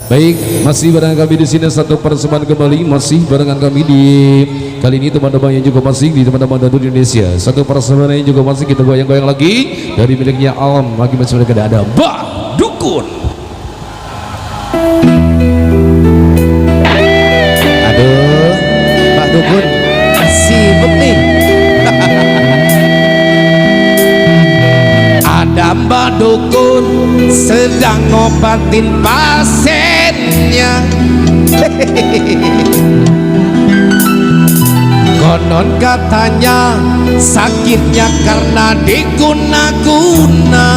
Baik, masih bareng kami di sini satu persembahan kembali, masih barengan kami di kali ini teman-teman yang juga masih di teman-teman dari Indonesia. Satu persembahan yang juga masih kita goyang-goyang lagi dari miliknya Alam, lagi masih ada Mbak Dukun. Aduh, Mbak Dukun sibuk nih. Ada Mbak Dukun sedang ngobatin pasiennya. Konon katanya sakitnya karena diguna-guna.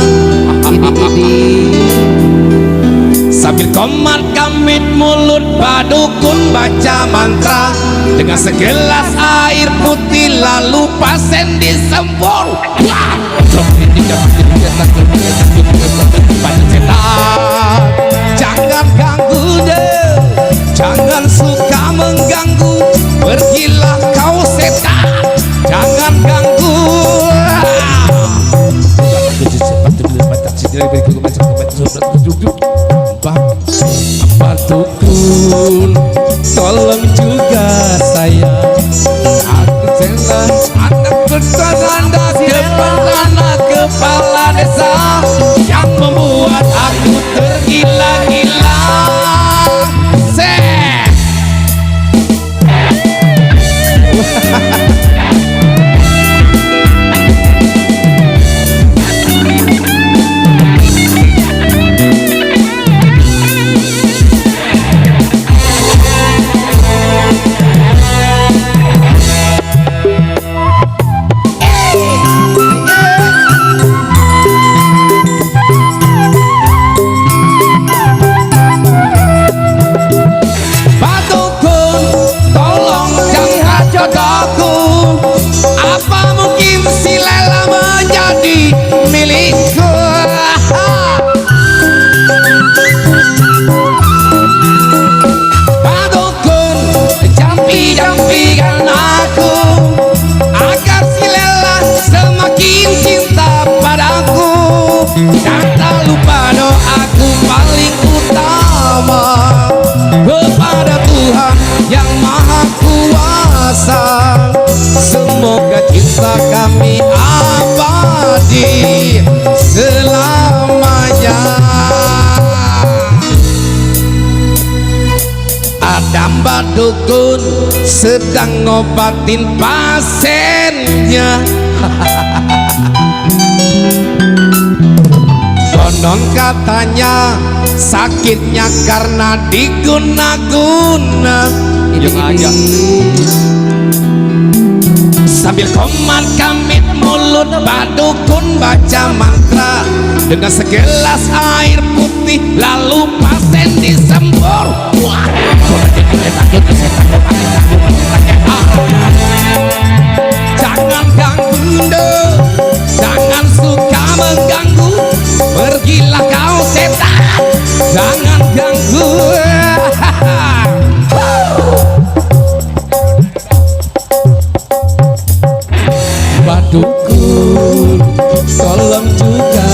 Sambil komat kamit mulut Mbak Dukun baca mantra dengan segelas air putih, lalu pasien disembur. Jangan ganggu deh, jangan suka mengganggu, pergilah kau setan, jangan ganggu. Mbak Dukun, tolong juga saya. Aku jelas anak bertanda kepala desa yang membuat aku tergila-gila. Semoga cinta kami abadi selamanya. Ada Mbak Dukun sedang ngobatin pasiennya. Konon katanya sakitnya karena diguna-guna. Sambil komat kamit mulut Mbak Dukun baca mantra dengan segelas air putih, lalu pasien disembur. Jangan ganggu deh, jangan suka mengganggu, pergilah kau setan, jangan ganggu. Mbak Dukun, tolong juga